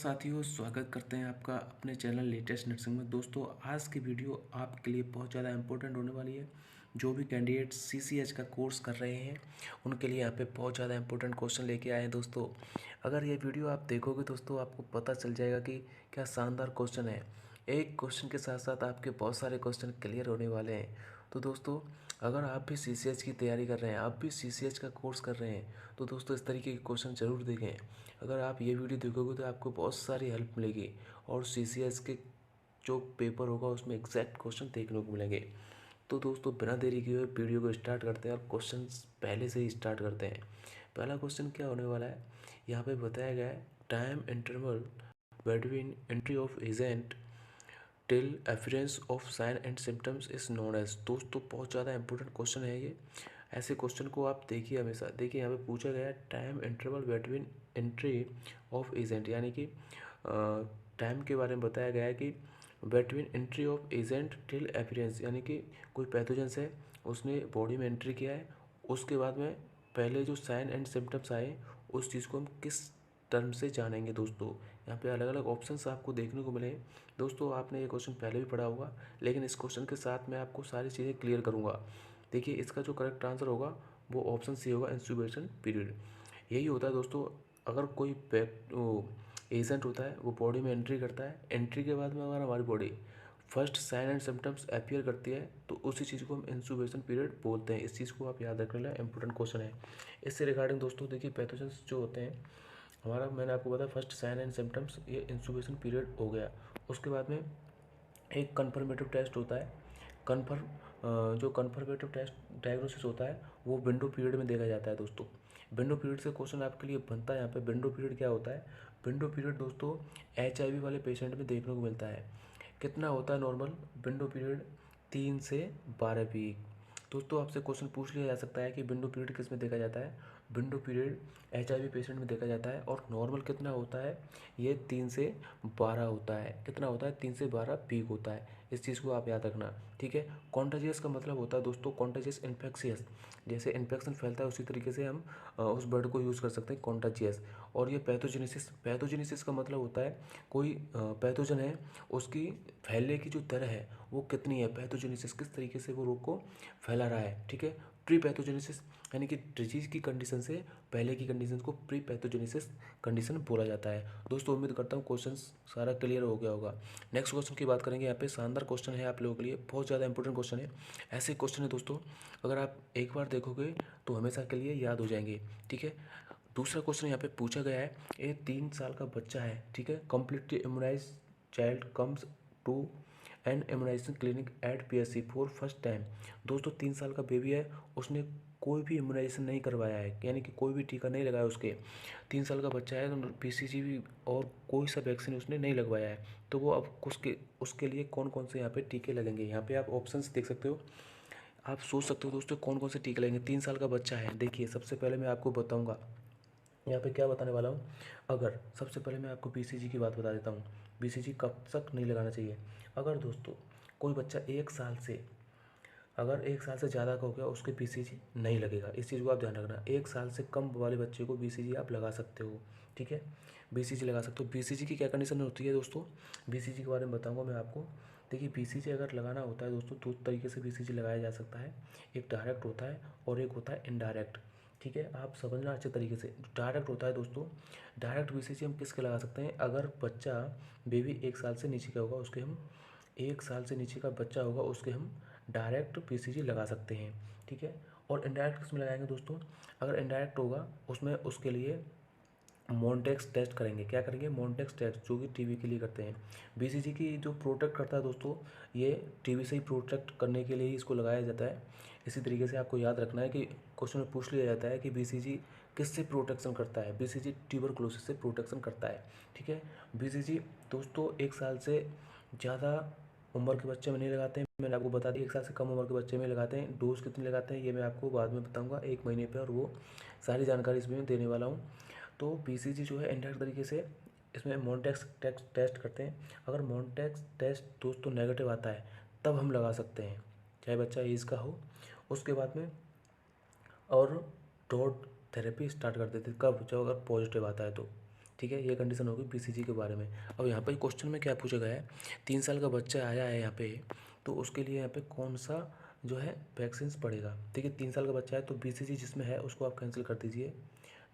साथियों, स्वागत करते हैं आपका अपने चैनल लेटेस्ट नर्सिंग में। दोस्तों, आज की वीडियो आपके लिए बहुत ज़्यादा इंपॉर्टेंट होने वाली है। जो भी कैंडिडेट सीसीएच का कोर्स कर रहे हैं उनके लिए यहाँ पे बहुत ज़्यादा इंपॉर्टेंट क्वेश्चन लेके आए हैं। दोस्तों, अगर ये वीडियो आप देखोगे दोस्तों, आपको पता चल जाएगा कि क्या शानदार क्वेश्चन है। एक क्वेश्चन के साथ साथ आपके बहुत सारे क्वेश्चन क्लियर होने वाले हैं। तो दोस्तों, अगर आप भी सीसीएच की तैयारी कर रहे हैं, आप भी सीसीएच का कोर्स कर रहे हैं, तो दोस्तों इस तरीके के क्वेश्चन ज़रूर देखें। अगर आप ये वीडियो देखोगे तो आपको बहुत सारी हेल्प मिलेगी और सीसीएस के जो पेपर होगा उसमें एग्जैक्ट क्वेश्चन देखने को मिलेंगे। तो दोस्तों, बिना देरी किए हुए वीडियो को स्टार्ट करते हैं और क्वेश्चन पहले से ही स्टार्ट करते हैं। पहला क्वेश्चन क्या होने वाला है, यहाँ पे बताया गया है time interval between entry of agent till appearance of sign and symptoms is known as. दोस्तों, बहुत ज़्यादा इंपॉर्टेंट क्वेश्चन है ये। ऐसे क्वेश्चन को आप देखिए हमेशा। देखिए, यहाँ पे पूछा गया है time interval between entry of agent, यानी कि टाइम के बारे में बताया गया है कि between entry of agent till appearance, यानी कि कोई पैथोजेंस है, उसने बॉडी में एंट्री किया है, उसके बाद में पहले जो साइन एंड सिम्टम्स आए उस चीज़ को हम किस टर्म से जानेंगे। दोस्तों, यहाँ पे अलग अलग ऑप्शंस आपको देखने को मिले। दोस्तों, आपने ये क्वेश्चन पहले भी पढ़ा होगा, लेकिन इस क्वेश्चन के साथ मैं आपको सारी चीज़ें क्लियर करूँगा। देखिए, इसका जो करेक्ट आंसर होगा वो ऑप्शन सी होगा, इंक्यूबेशन पीरियड। यही होता है दोस्तों, अगर कोई एजेंट होता है वो बॉडी में एंट्री करता है, एंट्री के बाद में अगर हमारी body first sign and symptoms appear करती है तो उसी चीज़ को हम इंक्यूबेशन पीरियड बोलते हैं। इस चीज़ को आप याद रख लेना, इंपॉर्टेंट क्वेश्चन है। इससे रिगार्डिंग दोस्तों देखिए, पैथोजेंस जो होते हैं हमारा, मैंने आपको बताया फर्स्ट साइन एंड सिम्टम्स, ये इंक्यूबेशन पीरियड हो गया। उसके बाद में एक कन्फर्मेटिव टेस्ट होता है। जो कन्फर्मेटिव टेस्ट डायग्नोसिस होता है वो विंडो पीरियड में देखा जाता है। दोस्तों, विंडो पीरियड से क्वेश्चन आपके लिए बनता है। यहाँ पे विंडो पीरियड क्या होता है, विंडो पीरियड दोस्तों एचआईवी वाले पेशेंट में देखने को मिलता है। कितना होता है नॉर्मल विंडो पीरियड, 3 से 12 वीक। दोस्तों, आपसे क्वेश्चन पूछ लिया जा सकता है कि विंडो पीरियड किस में देखा जाता है। विंडो पीरियड एचआईवी पेशेंट में देखा जाता है और नॉर्मल कितना होता है, ये 3 से 12 होता है। कितना होता है, 3 से 12 वीक होता है। इस चीज़ को आप याद रखना, ठीक है। कॉन्टाजियस का मतलब होता है दोस्तों, कॉन्टाजियस इन्फेक्शियस, जैसे इन्फेक्शन फैलता है उसी तरीके से हम उस वर्ड को यूज़ कर सकते हैं, कॉन्टाजियस। और ये पैथोजेनेसिस, पैथोजेनेसिस का मतलब होता है कोई पैथोजन है, उसकी फैलने की जो दर है वो कितनी है, पैथोजेनेसिस किस तरीके से वो रोग को फैला रहा है, ठीक है। प्री पैथोजेनेसिस यानी कि डिजीज की कंडीशन से पहले की कंडीशन को प्री पैथोजेनेसिस कंडीशन बोला जाता है। दोस्तों, उम्मीद करता हूँ क्वेश्चन सारा क्लियर हो गया होगा। नेक्स्ट क्वेश्चन की बात करेंगे। यहाँ पे शानदार क्वेश्चन है आप लोगों के लिए, बहुत ज़्यादा इंपॉर्टेंट क्वेश्चन है। ऐसे क्वेश्चन है दोस्तों, अगर आप एक बार देखोगे तो हमेशा के लिए याद हो जाएंगे, ठीक है। दूसरा क्वेश्चन यहाँ पे पूछा गया है, ये 3 साल का बच्चा है, ठीक है। Completely immunize child comes to an immunization clinic at PSC for first time. दोस्तों, 3 साल का बेबी है, उसने कोई भी इम्यूनाइजेशन नहीं करवाया है, यानी कि कोई भी टीका नहीं लगाया उसके। 3 साल का बच्चा है तो पीसीजी भी और कोई सा वैक्सीन उसने नहीं लगवाया है। तो वो अब उसके उसके लिए कौन कौन से यहाँ पे टीके लगेंगे, यहाँ पे आप ऑप्शंस देख सकते हो। आप सोच सकते हो दोस्तों कौन कौन से टीके लगेंगे। 3 साल का बच्चा है, देखिए सबसे पहले मैं आपको बताऊँगा यहाँ पे क्या बताने वाला हूँ। अगर सबसे पहले मैं आपको बीसीजी की बात बता देता हूँ, बीसीजी कब तक नहीं लगाना चाहिए। अगर दोस्तों कोई बच्चा 1 साल से, अगर 1 साल से ज़्यादा का हो गया उसके बीसीजी नहीं लगेगा। इस चीज़ को आप ध्यान रखना। 1 साल से कम वाले बच्चे को बीसीजी आप लगा सकते हो, ठीक है। बीसीजी लगा सकते हो। बीसीजी की क्या कंडीशन होती है दोस्तों, बीसीजी के बारे में बताऊंगा मैं आपको। देखिए, बीसीजी अगर लगाना होता है दोस्तों, 2 तरीके से बीसीजी लगाया जा सकता है। एक डायरेक्ट होता है और एक होता है इनडायरेक्ट, ठीक है। आप समझना अच्छे तरीके से। डायरेक्ट होता है दोस्तों, डायरेक्ट बीसीजी हम किसके लगा सकते हैं, अगर बच्चा बेबी 1 साल से नीचे का होगा उसके हम, 1 साल से नीचे का बच्चा होगा उसके हम डायरेक्ट पीसीजी लगा सकते हैं, ठीक है। और इनडायरेक्ट किस में लगाएंगे दोस्तों, अगर इनडायरेक्ट होगा उसमें उसके लिए मॉन्टेक्स टेस्ट करेंगे। क्या करेंगे, मॉन्टेक्स टेस्ट, जो कि टीबी के लिए करते हैं। बीसीजी की जो प्रोटेक्ट करता है दोस्तों, ये टीबी से ही प्रोटेक्ट करने के लिए ही इसको लगाया जाता है। इसी तरीके से आपको याद रखना है कि क्वेश्चन में पूछ लिया जाता है कि बीसीजी किससे प्रोटेक्शन करता है, बीसीजी ट्यूबरकुलोसिस से प्रोटेक्शन करता है, ठीक है। बीसीजी दोस्तों 1 साल से ज़्यादा उम्र के बच्चे में नहीं लगाते हैं, मैंने आपको बता दिया। 1 साल से कम उम्र के बच्चे में लगाते हैं। डोज कितनी लगाते हैं ये मैं आपको बाद में बताऊंगा 1 महीने पे, और वो सारी जानकारी इसमें मैं देने वाला हूँ। तो बीसीजी जो है इनडायरेक्ट तरीके से इसमें मॉन्टेक्स टेस्ट करते हैं। अगर मॉन्टेक्स टेस्ट दोस्तों नेगेटिव आता है तब हम लगा सकते हैं, चाहे बच्चा एज का हो। उसके बाद में और डॉट थेरेपी स्टार्ट कर देते हैं, कब, जब अगर पॉजिटिव आता है तो, ठीक है, ये कंडीशन होगी BCG के बारे में। अब यहाँ पे क्वेश्चन में क्या पूछा गया है, 3 साल का बच्चा आया है यहाँ पे, तो उसके लिए यहाँ पे कौन सा जो है वैक्सीन पड़ेगा। ठीक है, 3 साल का बच्चा है तो BCG जिसमें है उसको आप कैंसिल कर दीजिए,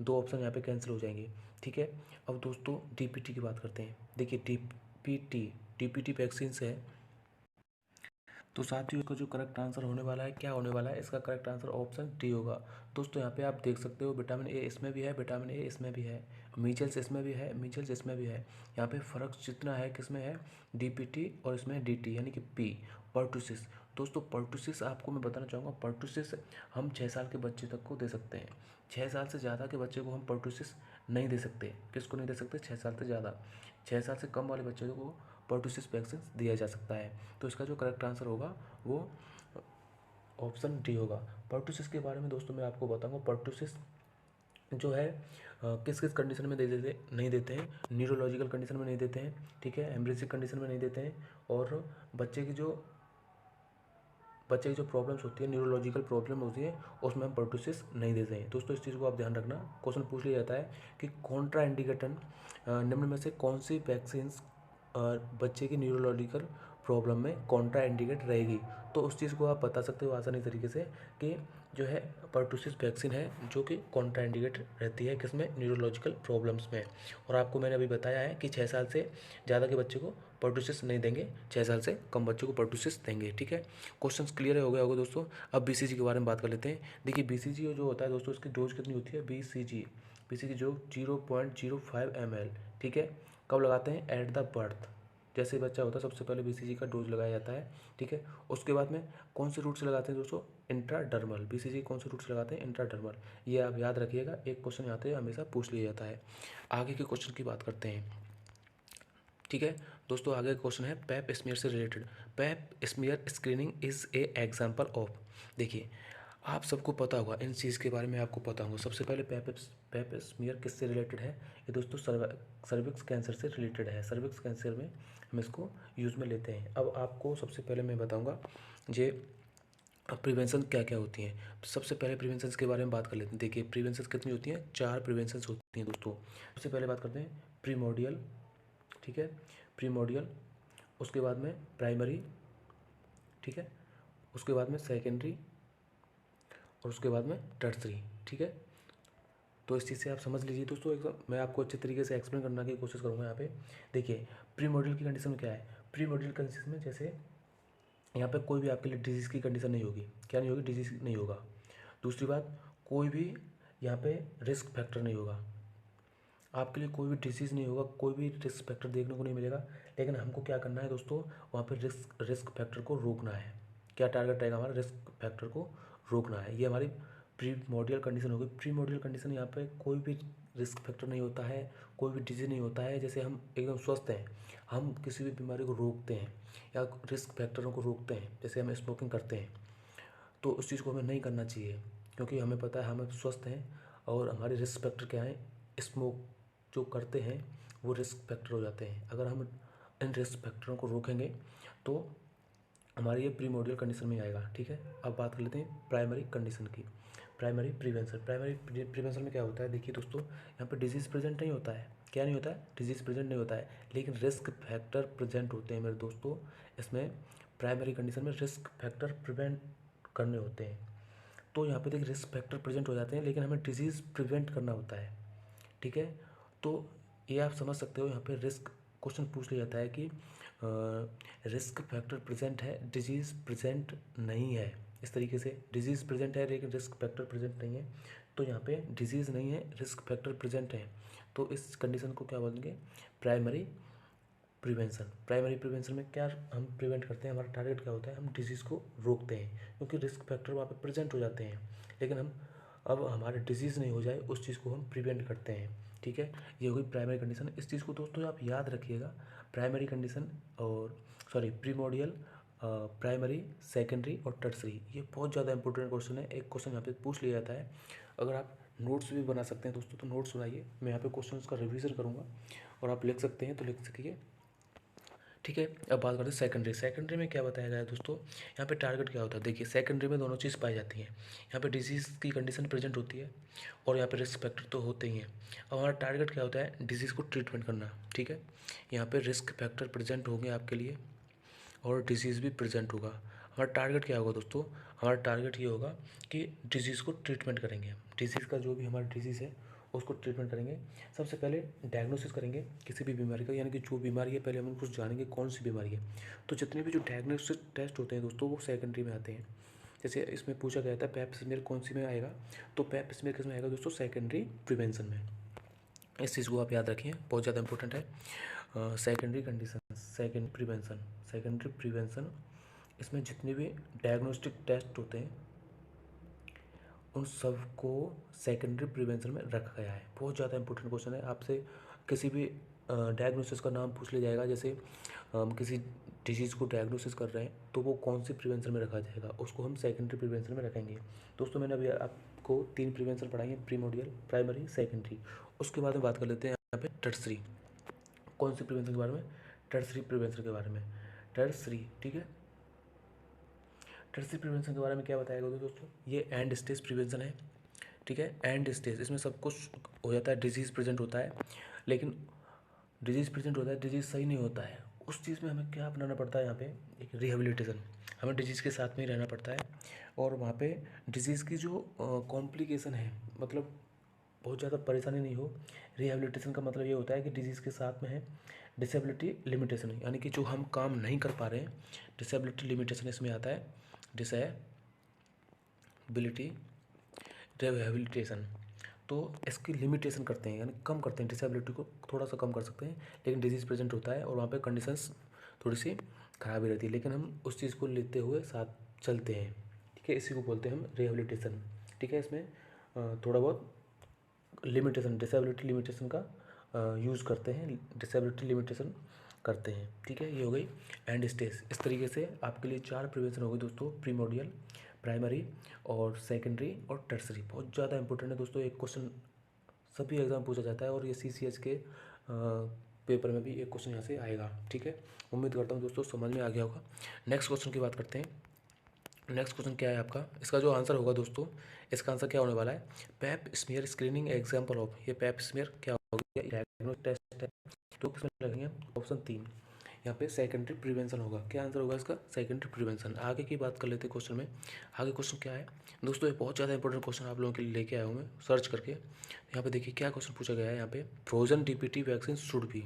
2 ऑप्शन यहाँ पे कैंसिल हो जाएंगे। ठीक है, अब दोस्तों DPT की बात करते हैं। देखिए DPT वैक्सीन है, तो साथियों इसका जो करेक्ट आंसर होने वाला है, क्या होने वाला है, इसका करेक्ट आंसर ऑप्शन डी होगा। दोस्तों यहाँ पे आप देख सकते हो विटामिन ए इसमें भी है, विटामिन ए इसमें भी है, मीजल्स इसमें भी है, मीजल्स इसमें भी है। यहाँ पे फ़र्क जितना है किसमें है, DPT और इसमें DT यानी कि P, पर्टूसिस। दोस्तों पर्टूसिस आपको मैं बताना चाहूँगा, पर्टूसिस हम 6 साल के बच्चे तक को दे सकते हैं। 6 साल से ज़्यादा के बच्चे को हम पर्टूसिस नहीं दे सकते। किसको नहीं दे सकते, 6 साल से ज़्यादा। 6 साल से कम वाले बच्चे को पर्टूसिस वैक्सीन दिया जा सकता है। तो इसका जो करेक्ट आंसर होगा वो ऑप्शन डी होगा। पर्टूसिस के बारे में दोस्तों मैं आपको बताऊंगा, पर्टूसिस जो है किस किस कंडीशन में नहीं देते हैं, न्यूरोलॉजिकल कंडीशन में नहीं देते हैं, ठीक है, एम्ब्रेसिक कंडीशन में नहीं देते हैं, और बच्चे की जो प्रॉब्लम्स होती है, न्यूरोलॉजिकल प्रॉब्लम होती है, उसमें हम पर्टूसिस नहीं देते हैं। दोस्तों इस चीज़ को आप ध्यान रखना, क्वेश्चन पूछ लिया जाता है कि कॉन्ट्रा इंडिकेटन निम्न में से कौन सी वैक्सीन बच्चे की न्यूरोलॉजिकल प्रॉब्लम में कॉन्ट्रा इंडिकेट रहेगी। तो उस चीज़ को आप बता सकते हो आसानी तरीके से कि जो है पर्टूसिस वैक्सीन है जो कि कॉन्ट्रा इंडिकेट रहती है किसमें, न्यूरोलॉजिकल प्रॉब्लम्स में। और आपको मैंने अभी बताया है कि 6 साल से ज़्यादा के बच्चे को पर्टूसिस नहीं देंगे, 6 साल से कम बच्चों को पर्टूसिस देंगे। ठीक है, क्वेश्चन क्लियर हो गया होगा दोस्तों। अब BCG के बारे में बात कर लेते हैं। देखिए BCG जो होता है दोस्तों, इसकी डोज कितनी होती है, BCG जो 0.05 ml, ठीक है, कब लगाते हैं, एट द बर्थ। जैसे बच्चा होता है सबसे पहले BCG का डोज लगाया जाता है। ठीक है, उसके बाद में कौन से रूट से लगाते हैं दोस्तों, इंट्राडर्मल। BCG कौन से रूट से लगाते हैं, इंट्राडर्मल। ये आप याद रखिएगा, एक क्वेश्चन यहाँ पे हमेशा पूछ लिया जाता है। आगे के क्वेश्चन की बात करते हैं। ठीक है दोस्तों, आगे का क्वेश्चन है पैप स्मीयर से रिलेटेड। Pap smear screening is a example of. देखिए आप सबको पता होगा, इन चीज़ के बारे में आपको पता होगा। सबसे पहले पैप स्मीयर किससे रिलेटेड है, ये दोस्तों सर्विक्स कैंसर से रिलेटेड है। सर्विक्स कैंसर में हम इसको यूज़ में लेते हैं। अब आपको सबसे पहले मैं बताऊँगा जे प्रिवेंशन क्या क्या होती हैं। सबसे पहले प्रिवेंशन के बारे में बात कर लेते हैं। देखिए प्रिवेंशन कितनी होती हैं, 4 प्रिवेंशन होती हैं दोस्तों। सबसे पहले बात करते हैं प्रीमोडियल, ठीक है, प्रीमोडियल, उसके बाद में प्राइमरी, ठीक है, उसके बाद में सेकेंडरी, और उसके बाद में टर्सरी। ठीक है, तो इस चीज़ से आप समझ लीजिए दोस्तों, एकदम मैं आपको अच्छे तरीके से एक्सप्लेन करने की कोशिश करूँगा यहाँ पे। देखिए प्रीमोडियल की कंडीशन में क्या है, प्रीमोडियल कंडीशन में जैसे यहाँ पे कोई भी आपके लिए डिजीज़ की कंडीशन नहीं होगी। क्या नहीं होगी, डिजीज़ नहीं होगा। दूसरी बात, कोई भी यहाँ पे रिस्क फैक्टर नहीं होगा, आपके लिए कोई भी डिसीज़ नहीं होगा, कोई भी रिस्क फैक्टर देखने को नहीं मिलेगा। लेकिन हमको क्या करना है दोस्तों, वहाँ पे रिस्क फैक्टर को रोकना है। क्या टारगेट रहेगा हमारा, रिस्क फैक्टर को रोकना है। ये हमारी प्रीमोडियल कंडीशन होगी। प्रीमोडियल कंडीशन यहाँ पे कोई भी रिस्क फैक्टर नहीं होता है, कोई भी डिजीज़ नहीं होता है। जैसे हम एकदम स्वस्थ हैं, हम किसी भी बीमारी को रोकते हैं या रिस्क फैक्टरों को रोकते हैं, जैसे हम स्मोकिंग करते हैं, तो उस चीज़ को हमें नहीं करना चाहिए, क्योंकि हमें पता है हम स्वस्थ हैं और हमारे रिस्क फैक्टर क्या है, स्मोक जो करते हैं वो रिस्क फैक्टर हो जाते हैं। अगर हम इन रिस्क फैक्टरों को रोकेंगे तो हमारी ये प्रीमोडियल कंडीशन में आएगा। ठीक है, अब बात कर लेते हैं प्राइमरी कंडीशन की, प्राइमरी प्रिवेंशन। प्राइमरी प्रिवेंशन में क्या होता है, देखिए दोस्तों यहाँ पे डिजीज़ प्रेजेंट नहीं होता है। क्या नहीं होता है, डिजीज़ प्रेजेंट नहीं होता है, लेकिन रिस्क फैक्टर प्रेजेंट होते हैं मेरे दोस्तों। इसमें प्राइमरी कंडीशन में रिस्क फैक्टर प्रिवेंट करने होते हैं। तो यहाँ पे देखिए रिस्क फैक्टर प्रेजेंट हो जाते हैं, लेकिन हमें डिजीज़ प्रिवेंट करना होता है। ठीक है, तो ये आप समझ सकते हो, यहाँ पे रिस्क क्वेश्चन पूछ लिया जाता है कि रिस्क फैक्टर प्रेजेंट है, डिजीज़ प्रेजेंट नहीं है। इस तरीके से डिजीज़ प्रेजेंट है लेकिन रिस्क फैक्टर प्रेजेंट नहीं है। तो यहाँ पे डिजीज़ नहीं है, रिस्क फैक्टर प्रेजेंट है, तो इस कंडीशन को क्या बोलेंगे, प्राइमरी प्रिवेंशन। प्राइमरी प्रिवेंशन में क्या हम प्रिवेंट करते हैं, हमारा टारगेट क्या होता है, हम डिजीज़ को रोकते हैं, क्योंकि रिस्क फैक्टर वहाँ पे प्रेजेंट हो जाते हैं, लेकिन हम अब हमारे डिजीज़ नहीं हो जाए उस चीज़ को हम प्रिवेंट करते हैं। ठीक है, ये होगी प्राइमरी कंडीशन। इस चीज़ को दोस्तों आप याद रखिएगा, प्राइमरी कंडीशन और प्रीमोडियल, प्राइमरी, सेकेंडरी और टर्सरी, ये बहुत ज़्यादा इंपॉर्टेंट क्वेश्चन है। एक क्वेश्चन यहाँ पे पूछ लिया जाता है। अगर आप नोट्स भी बना सकते हैं दोस्तों तो नोट्स बनाइए, मैं यहाँ पे क्वेश्चन का रिवीजन करूँगा और आप लिख सकते हैं तो लिख सकिए। ठीक है। अब बात करते हैं सेकेंडरी। सेकेंडरी में क्या बताया गया है दोस्तों, यहाँ पे टारगेट क्या होता है। देखिए सेकेंडरी में दोनों चीज़ पाई जाती हैं। यहाँ पे डिजीज़ की कंडीशन प्रेजेंट होती है और यहाँ पे रिस्क फैक्टर तो होते ही हैं। अब हमारा टारगेट क्या होता है, डिजीज़ को ट्रीटमेंट करना। ठीक है, यहाँ पे रिस्क फैक्टर प्रेजेंट होंगे आपके लिए और डिजीज़ भी प्रेजेंट होगा। हमारा टारगेट क्या होगा दोस्तों, हमारा टारगेट ये होगा कि डिजीज़ को ट्रीटमेंट करेंगे। डिजीज़ का जो भी हमारा डिजीज़ है उसको ट्रीटमेंट करेंगे। सबसे पहले डायग्नोसिस करेंगे किसी भी बीमारी का, यानी कि जो बीमारी है पहले हम उसको जानेंगे कौन सी बीमारी है। तो जितने भी जो डायग्नोसिस टेस्ट होते हैं दोस्तों वो सेकेंडरी में आते हैं। जैसे इसमें पूछा गया था पैप स्मीयर कौन सी में आएगा, तो पैप स्मीयर किस में आएगा दोस्तों, सेकेंडरी प्रिवेंशन में। इस चीज़ को आप याद रखिए, बहुत ज़्यादा इंपॉर्टेंट है। सेकेंडरी कंडीशन, सेकेंडरी प्रिवेंशन, इसमें जितने भी डायग्नोस्टिक टेस्ट होते हैं उन सब को सेकेंडरी प्रिवेंशन में रखा गया है। बहुत ज़्यादा इंपॉर्टेंट क्वेश्चन है, आपसे किसी भी डायग्नोसिस का नाम पूछ लिया जाएगा, जैसे हम किसी डिजीज़ को डायग्नोसिस कर रहे हैं तो वो कौन सी प्रिवेंशन में रखा जाएगा, उसको हम सेकेंडरी प्रिवेंशन में रखेंगे। दोस्तों मैंने अभी आपको 3 प्रिवेंशन पढ़ाई है, प्रीमोडियल, प्राइमरी, सेकेंडरी। उसके बाद में बात कर लेते हैं यहाँ पे टर्सरी। कौन सी प्रिवेंशन के बारे में, टर्सरी प्रिवेंशन के बारे में, टर्सरी। ठीक है, टर्सरी प्रिवेंशन के बारे में क्या बताएगा दोस्तों, ये एंड स्टेज प्रिवेंशन है। ठीक है, एंड स्टेज, इसमें सब कुछ हो जाता है, डिजीज़ प्रेजेंट होता है, लेकिन डिजीज़ प्रेजेंट होता है, डिजीज़ सही नहीं होता है, उस चीज़ में हमें क्या अपनाना पड़ता है, यहाँ पे एक रिहेबिलिटेशन। हमें डिजीज़ के साथ में ही रहना पड़ता है और वहाँ पे डिजीज़ की जो कॉम्प्लिकेशन है, मतलब बहुत ज़्यादा परेशानी नहीं हो। रिहेबिलिटेशन का मतलब ये होता है कि डिजीज़ के साथ में है डिसेबिलिटी लिमिटेशन, यानी कि जो हम काम नहीं कर पा रहे हैं, डिसेबिलिटी लिमिटेशन इसमें आता है, डिसेबिलिटी रिहेबिलिटेशन। तो इसकी लिमिटेशन करते हैं, यानी कम करते हैं, डिसेबिलिटी को थोड़ा सा कम कर सकते हैं, लेकिन डिजीज़ प्रेजेंट होता है और वहाँ पे कंडीशंस थोड़ी सी खराब ही रहती है, लेकिन हम उस चीज़ को लेते हुए साथ चलते हैं। ठीक है, इसी को बोलते हैं हम रिहेबिलिटेशन। ठीक है, इसमें थोड़ा बहुत लिमिटेशन, डिसेबिलिटी लिमिटेशन का यूज़ करते हैं, डिसेबिलिटी लिमिटेशन करते हैं। ठीक है, ये हो गई एंड स्टेज। इस तरीके से आपके लिए 4 प्रिवेंशन हो गए दोस्तों, प्रीमोडियल, प्राइमरी और सेकेंडरी और टर्सरी। बहुत ज़्यादा इंपॉर्टेंट है दोस्तों, एक क्वेश्चन सभी एग्ज़ाम पूछा जाता है और ये CCH के पेपर में भी एक क्वेश्चन यहाँ से आएगा। ठीक है, उम्मीद करता हूँ दोस्तों समझ में आ गया होगा। नेक्स्ट क्वेश्चन की बात करते हैं। नेक्स्ट क्वेश्चन क्या है आपका, इसका जो आंसर होगा दोस्तों, इसका आंसर क्या होने वाला है, pap smear screening example of. ये पैप स्मीयर क्या हो गया, डायग्नोस्टिक टेस्ट है, तो किसमें लगेंगे, ऑप्शन 3 यहाँ पे सेकेंडरी प्रिवेंशन होगा। क्या आंसर होगा इसका, सेकेंडरी प्रिवेंशन। आगे की बात कर लेते हैं क्वेश्चन में। आगे क्वेश्चन क्या है दोस्तों, ये बहुत ज़्यादा इंपॉर्टेंट क्वेश्चन आप लोगों के लिए लेके आया हूँ मैं सर्च करके। यहाँ पे देखिए क्या क्वेश्चन पूछा गया है, यहाँ पे frozen DPT vaccine should be,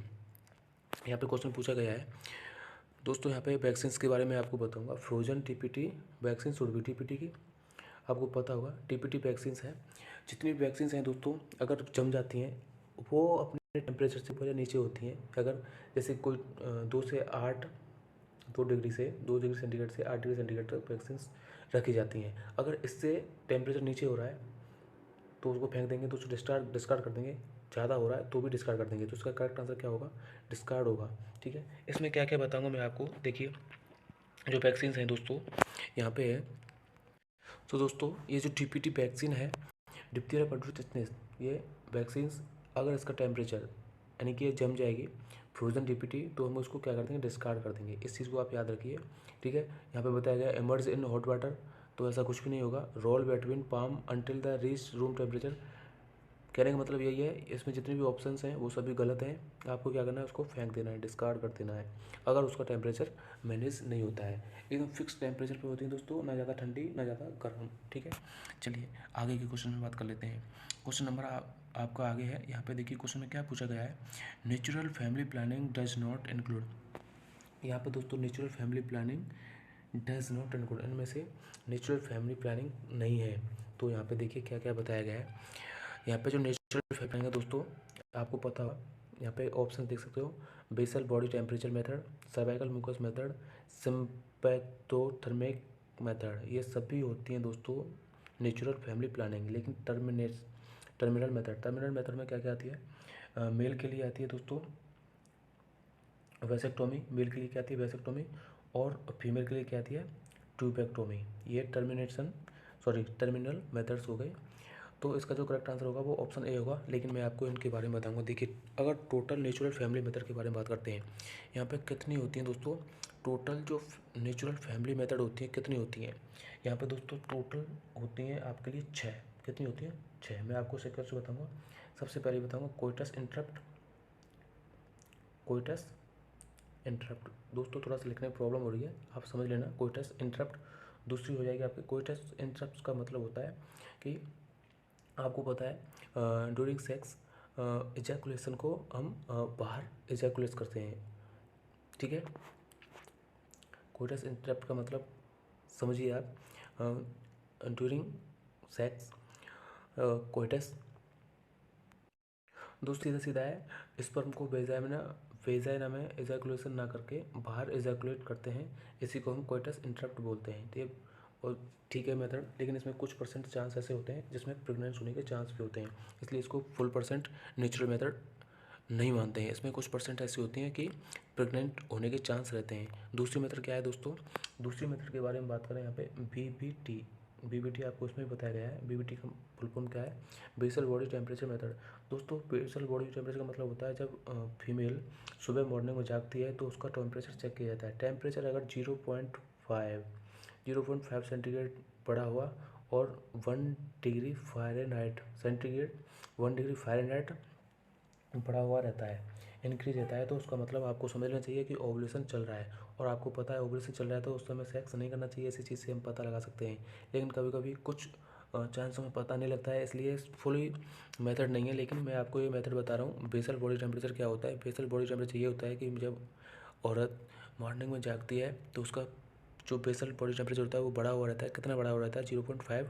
यहाँ पे क्वेश्चन पूछा गया है दोस्तों। यहाँ पे वैक्सीन के बारे में आपको बताऊंगा, frozen DPT vaccine should be. DPT की आपको पता होगा, DPT वैक्सीन है, जितनी भी वैक्सीन हैं दोस्तों, अगर जम जाती हैं वो अपने टेम्परेचर से बहुत नीचे होती हैं। अगर जैसे कोई 2 से 8 2 डिग्री से 2 डिग्री सेंटीग्रेड से 8 डिग्री सेंटीग्रेड तक वैक्सीन रखी जाती हैं। अगर इससे टेम्परेचर नीचे हो रहा है तो उसको फेंक देंगे, तो उसको डिस्कार्ड कर देंगे। ज़्यादा हो रहा है तो भी डिस्कार्ड कर देंगे, तो इसका करेक्ट आंसर क्या होगा, डिस्कार्ड होगा। ठीक है, इसमें क्या क्या बताऊँगा मैं आपको। देखिए जो वैक्सीन हैं दोस्तों यहाँ पे है, तो दोस्तों ये जो DPT वैक्सीन है, डिप्थीरिया परटूसिस टिटनेस, ये वैक्सीन अगर इसका टेम्परेचर यानी कि ये जम जाएगी फ्रोजन DPT, तो हम उसको क्या कर देंगे, डिस्कार्ड कर देंगे। इस चीज़ को आप याद रखिए। ठीक है, यहाँ पे बताया गया इमर्ज इन हॉट वाटर, तो ऐसा कुछ भी नहीं होगा। Roll between palm until the reach room temperature, कहने का मतलब यही है, इसमें जितने भी ऑप्शंस हैं वो सभी गलत हैं। आपको क्या करना है, उसको फेंक देना है, डिस्कार्ड कर देना है, अगर उसका टेम्परेचर मैनेज नहीं होता है। एकदम फिक्स टेम्परेचर पे होती है दोस्तों, ना ज़्यादा ठंडी ना ज़्यादा गर्म। ठीक है, चलिए आगे के क्वेश्चन में बात कर लेते हैं। क्वेश्चन नंबर आपका आगे है। यहाँ पे देखिए क्वेश्चन में क्या पूछा गया है, natural family planning does not include. यहाँ पे दोस्तों natural family planning does not include, इनमें से नेचुरल फैमिली प्लानिंग नहीं है। तो यहाँ पे देखिए क्या क्या बताया गया है। यहाँ पे जो नेचुरल फैक्टर है दोस्तों, आपको पता होगा, यहाँ पे ऑप्शन देख सकते हो, basal body temperature method, cervical mucus method, sympathothermic method, ये सभी होती हैं दोस्तों नेचुरल फैमिली प्लानिंग। लेकिन टर्मिनल मेथड में क्या क्या आती है, मेल के लिए आती है दोस्तों वैसेक्टोमी, मेल के लिए क्या आती है, वैसेक्टोमी, और फीमेल के लिए क्या आती है, ट्यूबेक्टोमी। ये टर्मिनल मेथड्स हो गए। तो इसका जो करेक्ट आंसर होगा वो ऑप्शन ए होगा। लेकिन मैं आपको इनके बारे में बताऊंगा। देखिए, अगर टोटल नेचुरल फैमिली मेथड के बारे में बात करते हैं, यहाँ पे कितनी होती हैं दोस्तों, टोटल जो नेचुरल फैमिली मेथड होती है कितनी होती हैं, यहाँ पे दोस्तों टोटल होती हैं आपके लिए 6। कितनी होती हैं? 6। मैं आपको सीक्वेंस से बताऊँगा। सबसे पहले बताऊँगा कोइटस इंटरप्ट। कोइटस इंटरप्ट दोस्तों थोड़ा सा लिखने में प्रॉब्लम हो रही है, आप समझ लेना। Coitus interrupt. दूसरी हो जाएगी आपकी कोइटस इंटरप्ट का मतलब होता है कि आपको पता है ड्यूरिंग सेक्स इजैकुलेशन को हम बाहर इजैकुलेट करते हैं, ठीक है। कोइटस इंटरप्ट का मतलब समझिए आप, ड्यूरिंग सेक्स कोइटस दोस्त सीधा सीधा है, स्पर्म को वेजाइना में इजैकुलेशन ना करके बाहर इजैकुलेट करते हैं, इसी को हम कोइटस इंटरप्ट बोलते हैं। ठीक है, और ठीक है मेथड, लेकिन इसमें कुछ परसेंट चांस ऐसे होते हैं जिसमें प्रेग्नेंट होने के चांस भी होते हैं, इसलिए इसको फुल परसेंट नेचुरल मेथड नहीं मानते हैं। इसमें कुछ परसेंट ऐसी होती हैं कि प्रेग्नेंट होने के चांस रहते हैं। दूसरी मेथड क्या है दोस्तों? दूसरी मेथड के बारे में बात करें यहाँ पे बीबीटी। बीबीटी आपको इसमें भी बताया गया है। बीबीटी का फुल फॉर्म क्या है? Basal body temperature method. दोस्तों बेसल बॉडी टेम्परेचर का मतलब होता है जब फीमेल सुबह मॉर्निंग में जागती है तो उसका टेम्परेचर चेक किया जाता है। टेम्परेचर अगर 0.5 सेंटीग्रेड बढ़ा हुआ और 1 degree Fahrenheit centigrade 1 degree Fahrenheit बढ़ा हुआ रहता है, इंक्रीज रहता है, तो उसका मतलब आपको समझना चाहिए कि ओवुलेशन चल रहा है। और आपको पता है ओवुलेशन चल रहा है तो उस समय सेक्स नहीं करना चाहिए। इसी चीज़ से हम पता लगा सकते हैं। लेकिन कभी कभी कुछ चांसों में पता नहीं लगता है, इसलिए फुली मेथड नहीं है। लेकिन मैं आपको ये मेथड बता रहा हूँ। बेसल बॉडी टेम्परेचर क्या होता है? बेसल बॉडी टेम्परेचर ये होता है कि जब औरत मॉर्निंग में जागती है तो उसका जो बेसल बॉडी टेम्परेचर होता है वो बढ़ा हुआ रहता है। कितना बढ़ा हुआ रहता है? 0.5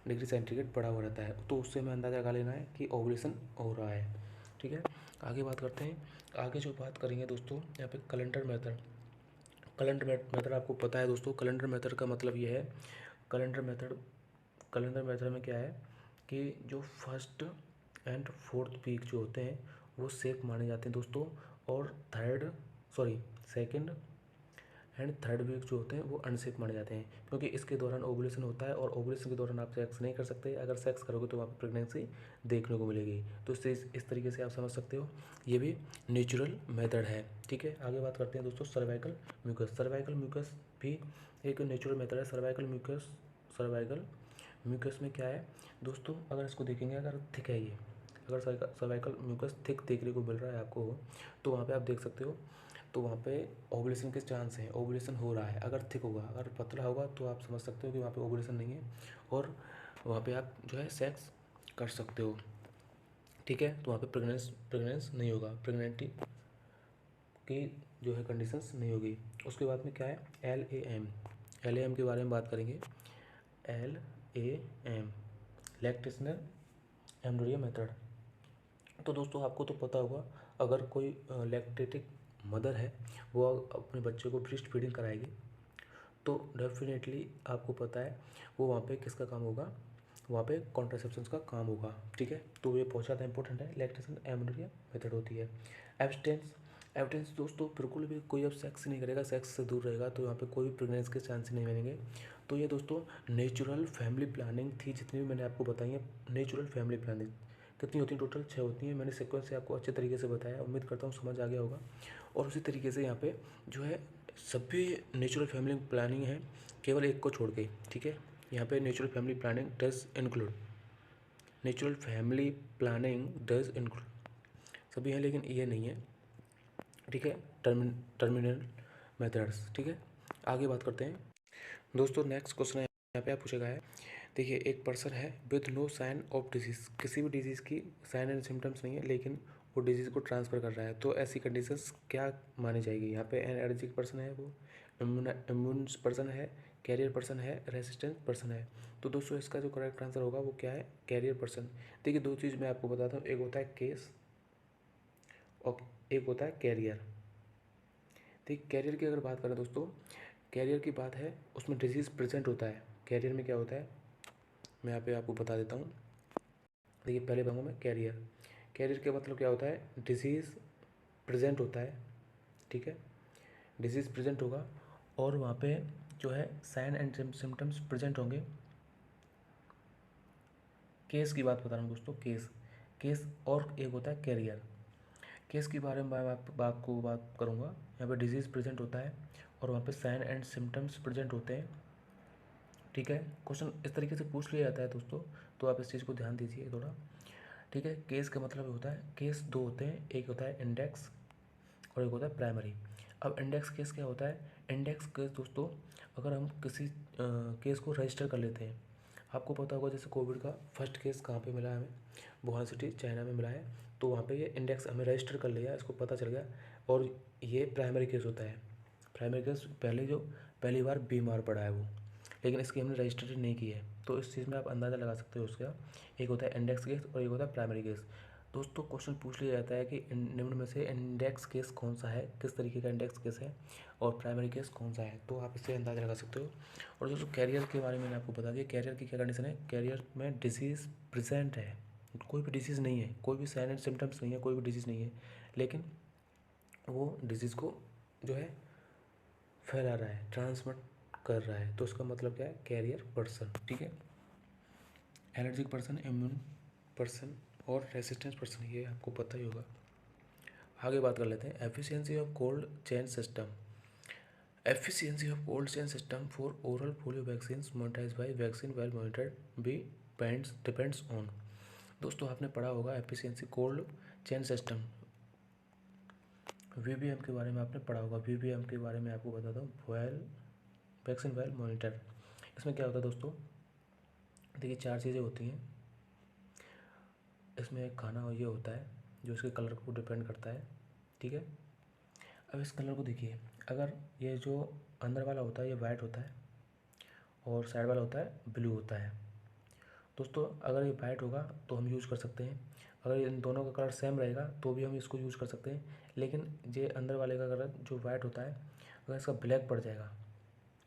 डिग्री सेंटीग्रेड बढ़ा हुआ रहता है। तो उससे हमें अंदाज़ा लगा लेना है कि ओवुलेशन हो रहा है, ठीक है। आगे बात करते हैं। आगे जो बात करेंगे दोस्तों यहाँ पे कैलेंडर मेथड। कैलेंडर मेथड आपको पता है दोस्तों, कैलेंडर मेथड का मतलब ये है, कैलेंडर मेथड में क्या है कि जो फर्स्ट एंड फोर्थ वीक जो होते हैं वो सेफ माने जाते हैं दोस्तों, और सेकंड एंड थर्ड वीक जो होते हैं वो अनसेफ माने जाते हैं, क्योंकि इसके दौरान ओवुलेशन होता है और ओवुलेशन के दौरान आप सेक्स नहीं कर सकते। अगर सेक्स करोगे तो वहाँ पर प्रेगनेंसी देखने को मिलेगी। तो इससे इस तरीके से आप समझ सकते हो, ये भी नेचुरल मेथड है, ठीक है। आगे बात करते हैं दोस्तों सर्वाइकल म्यूकस। सर्वाइकल म्यूकस भी एक नेचुरल मेथड है। सर्वाइकल म्यूकस में क्या है दोस्तों, अगर इसको देखेंगे, अगर थिक है ये, अगर सर्वाइकल म्यूकस थिक देखने को मिल रहा है आपको, तो वहाँ पे आप देख सकते हो, तो वहाँ पे ओवुलेशन के चांस हैं, ओवुलेशन हो रहा है। अगर थिक होगा, अगर पतला होगा तो आप समझ सकते हो कि वहाँ पे ओवुलेशन नहीं है और वहाँ पे आप जो है सेक्स कर सकते हो, ठीक है। तो वहाँ पे प्रेगनेंस नहीं होगा, प्रेगनेंटी की जो है कंडीशंस नहीं होगी। उसके बाद में क्या है? LAM के बारे में बात करेंगे। LAM lactational embryo method. तो दोस्तों आपको तो पता होगा, अगर कोई लैक्टेटिक मदर है वो अपने बच्चे को ब्रेस्ट फीडिंग कराएगी तो डेफिनेटली आपको पता है वो वहाँ पे किसका काम होगा? वहाँ पे कॉन्ट्रासेप्शन का काम होगा, ठीक है। तो ये बहुत ज़्यादा इंपॉर्टेंट है। लैक्टेशन एम्ब्रियो मेथड होती है। एब्सटेंस दोस्तों बिल्कुल भी कोई अब सेक्स नहीं करेगा, सेक्स से दूर रहेगा, तो यहाँ पे कोई भी प्रेगनेंसी के चांस नहीं बनेंगे। तो ये दोस्तों नेचुरल फैमिली प्लानिंग थी, जितनी भी मैंने आपको बताई है। नेचुरल फैमिली प्लानिंग कितनी होती है? टोटल 6 होती हैं। मैंने सीक्वेंस से आपको अच्छे तरीके से बताया, उम्मीद करता हूँ समझ आ गया होगा। और उसी तरीके से यहाँ पे जो है सभी नेचुरल फैमिली प्लानिंग है, केवल एक को छोड़ के, ठीक है। यहाँ पे natural family planning does include सभी हैं, लेकिन ये नहीं है, ठीक है। टर्मिनल मेथड्स, ठीक है। आगे बात करते हैं दोस्तों। नेक्स्ट क्वेश्चन है यहाँ पे आप पूछेगा है, देखिए एक पर्सन है with no sign of disease, किसी भी डिजीज़ की साइन एंड सिम्टम्स नहीं है, लेकिन वो डिजीज़ को ट्रांसफ़र कर रहा है, तो ऐसी कंडीशंस क्या मानी जाएगी? यहाँ पे एनर्जिक पर्सन है, वो इम्यून पर्सन है, कैरियर पर्सन है, रेसिस्टेंट पर्सन है। तो दोस्तों इसका जो करेक्ट आंसर होगा वो क्या है? Carrier person. देखिए दो चीज़ मैं आपको बताता हूँ, एक होता है केस और एक होता है कैरियर। ठीक, कैरियर की अगर बात करें दोस्तों, कैरियर की बात है, उसमें डिजीज़ प्रेजेंट होता है। कैरियर में क्या होता है मैं यहाँ पे आपको बता देता हूँ। देखिए पहले भागों में कैरियर का मतलब क्या होता है? डिजीज़ प्रेजेंट होता है, ठीक है। डिजीज़ प्रेजेंट होगा और वहाँ पे जो है साइन एंड सिम्टम्स प्रेजेंट होंगे। केस की बात बता रहा हूँ दोस्तों, केस केस और एक होता है कैरियर। केस के बारे में मैं बात करूँगा। यहाँ पे डिजीज़ प्रेजेंट होता है और वहाँ पे साइन एंड सिम्टम्स प्रेजेंट होते हैं। ठीक है, क्वेश्चन इस तरीके से पूछ लिया जाता है दोस्तों, तो आप इस चीज़ को ध्यान दीजिए थोड़ा। ठीक है, केस का मतलब होता है, केस दो होते हैं, एक होता है इंडेक्स और एक होता है प्राइमरी। अब इंडेक्स केस क्या होता है? इंडेक्स केस दोस्तों, अगर हम किसी केस को रजिस्टर कर लेते हैं, आपको पता होगा जैसे कोविड का फर्स्ट केस कहाँ पे मिला हमें, वुहान सिटी चाइना में मिला है, तो वहाँ पे ये इंडेक्स हमें रजिस्टर कर लिया, इसको पता चल गया, और ये प्राइमरी केस होता है। प्राइमरी केस पहली बार बीमार पड़ा है वो, लेकिन इसकी हमने रजिस्ट्रेशन नहीं की है, तो इस चीज़ में आप अंदाज़ा लगा सकते हो उसका। एक होता है इंडेक्स केस और एक होता है प्राइमरी केस। दोस्तों क्वेश्चन पूछ लिया जाता है कि निम्न में से इंडेक्स केस कौन सा है, किस तरीके का इंडेक्स केस है, और प्राइमरी केस कौन सा है, तो आप इससे अंदाज़ा लगा सकते हो। और दोस्तों कैरियर के बारे में मैंने आपको बता दिया, कैरियर की क्या कंडीशन है। कैरियर में डिजीज़ प्रेजेंट है, कोई भी डिजीज़ नहीं है, कोई भी साइन एंड सिम्टम्स नहीं है, कोई भी डिजीज़ नहीं है, लेकिन वो डिजीज़ को जो है फैला रहा है, ट्रांसमिट कर रहा है, तो उसका मतलब क्या है, कैरियर पर्सन। ठीक है, एलर्जिक पर्सन, इम्यून पर्सन और रेसिस्टेंस पर्सन, ये आपको पता ही होगा। आगे बात कर लेते हैं efficiency of cold chain system. Efficiency of cold chain system for oral polio vaccine monitorise by vaccine vial monitored be depends on. दोस्तों आपने पढ़ा होगा efficiency cold chain system, VBM के बारे में आपने पढ़ा होगा। वीबीएम के बारे में आपको बताता हूँ, वैक्सीन वेल मॉनिटर। इसमें क्या होता है दोस्तों, देखिए 4 चीज़ें होती हैं इसमें। एक खाना ये होता है जो इसके कलर को डिपेंड करता है। ठीक है, अब इस कलर को देखिए, अगर ये जो अंदर वाला होता है ये वाइट होता है और साइड वाला होता है ब्लू होता है। दोस्तों अगर ये वाइट होगा तो हम यूज़ कर सकते हैं, अगर इन दोनों का कलर सेम रहेगा तो भी हम इसको यूज़ कर सकते हैं, लेकिन ये अंदर वाले का कलर जो वाइट होता है, अगर इसका ब्लैक पड़ जाएगा,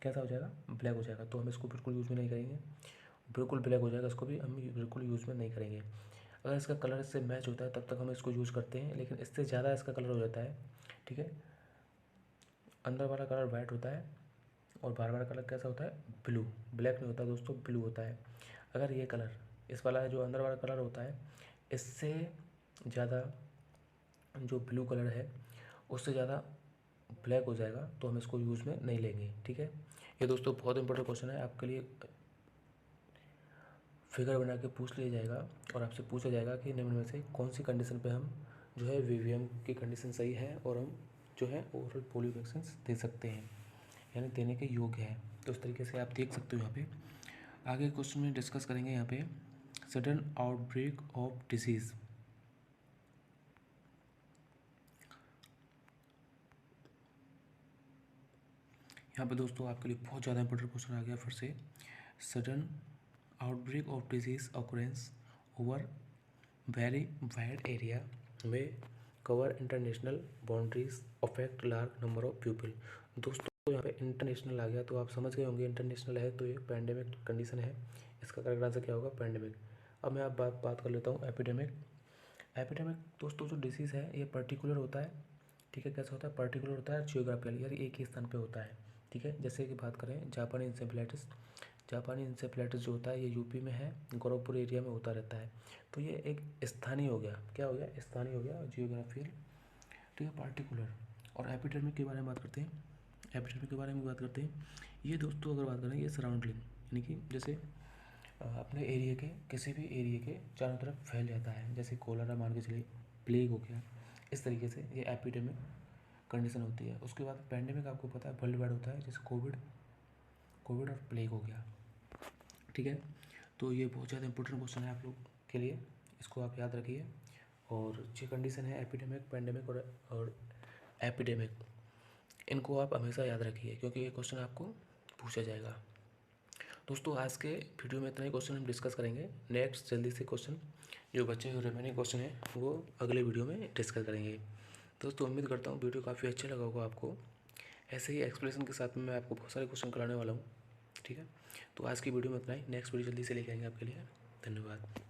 कैसा हो जाएगा, ब्लैक हो जाएगा, तो हम इसको बिल्कुल यूज़ में नहीं करेंगे। बिल्कुल ब्लैक हो जाएगा, इसको भी हम बिल्कुल यूज़ में नहीं करेंगे। अगर इसका कलर इससे मैच होता है तब तक हम इसको यूज़ करते हैं, लेकिन इससे ज़्यादा इसका कलर हो जाता है, ठीक है, अंदर वाला कलर वाइट होता है और बाहर वाला कलर कैसा होता है, ब्लू, ब्लैक नहीं होता दोस्तों, ब्लू होता है। अगर ये कलर, इस वाला जो अंदर वाला कलर होता है, इससे ज़्यादा जो ब्लू कलर है उससे ज़्यादा ब्लैक हो जाएगा, तो हम इसको यूज़ में नहीं लेंगे। ठीक है, ये दोस्तों बहुत इंपॉर्टेंट क्वेश्चन है आपके लिए। फिगर बना के पूछ लिया जाएगा और आपसे पूछा जाएगा कि निम्न में से कौन सी कंडीशन पे हम जो है वीवीएम की कंडीशन सही है और हम जो है ओरल पोलियो वैक्सीन दे सकते हैं, यानी देने के योग्य है। तो उस तरीके से आप देख सकते हो। यहाँ पे आगे क्वेश्चन में डिस्कस करेंगे यहाँ पे सडन आउटब्रेक ऑफ डिसीज़। यहाँ पे दोस्तों आपके लिए बहुत ज़्यादा इंपॉर्टेंट क्वेश्चन आ गया फिर से। Sudden outbreak of disease occurrence over very wide area में cover international boundaries affect large number of people. दोस्तों यहाँ पे इंटरनेशनल आ गया तो आप समझ गए होंगे, इंटरनेशनल है तो ये पैंडेमिक कंडीशन है, इसका करेक्ट आंसर क्या होगा, पैंडेमिक। अब मैं आप बात कर लेता हूँ एपिडेमिक। एपिडेमिक दोस्तों जो डिसीज़ है ये पर्टिकुलर होता है। ठीक है, कैसा होता है, पर्टिकुलर होता है, जियोग्राफिकल, यानी एक ही स्थान पे होता है। ठीक है, जैसे कि बात करें जापानी इंसेफ्लाइटिस, जापानी इंसेफ्लाइटिस जो होता है ये यूपी में है, गोरखपुर एरिया में होता रहता है, तो ये एक स्थानीय हो गया, क्या हो गया, स्थानीय हो गया, जियोग्राफिकल। ठीक है, पार्टिकुलर। और एपिडेमिक के बारे में बात करते हैं, एपिडेमिक के बारे में बात करते हैं। ये दोस्तों अगर बात करें, ये सराउंडिंग, यानी कि जैसे अपने एरिया के, किसी भी एरिया के चारों तरफ फैल जाता है, जैसे कोलरा मान के चलिए, प्लेग हो गया, इस तरीके से ये एपिडेमिक कंडीशन होती है। उसके बाद पैंडेमिक आपको पता है वर्ल्ड वाइड होता है, जैसे कोविड और प्लेग हो गया। ठीक है, तो ये बहुत ज़्यादा इंपॉर्टेंट क्वेश्चन है आप लोग के लिए, इसको आप याद रखिए। और जो कंडीशन है एपिडेमिक, पैंडेमिक और एपिडेमिक, इनको आप हमेशा याद रखिए क्योंकि ये क्वेश्चन आपको पूछा जाएगा। दोस्तों आज के वीडियो में इतना ही क्वेश्चन हम डिस्कस करेंगे। नेक्स्ट जल्दी से क्वेश्चन जो बच्चे हुए रिमेनिंग क्वेश्चन है वो अगले वीडियो में डिस्कस करेंगे। दोस्तों उम्मीद करता हूँ वीडियो काफ़ी अच्छा लगा होगा आपको। ऐसे ही एक्सप्लेनेशन के साथ में मैं आपको बहुत सारे क्वेश्चन कराने वाला हूँ। ठीक है, तो आज की वीडियो में इतना ही, नेक्स्ट वीडियो जल्दी से लेके आएंगे आपके लिए। धन्यवाद।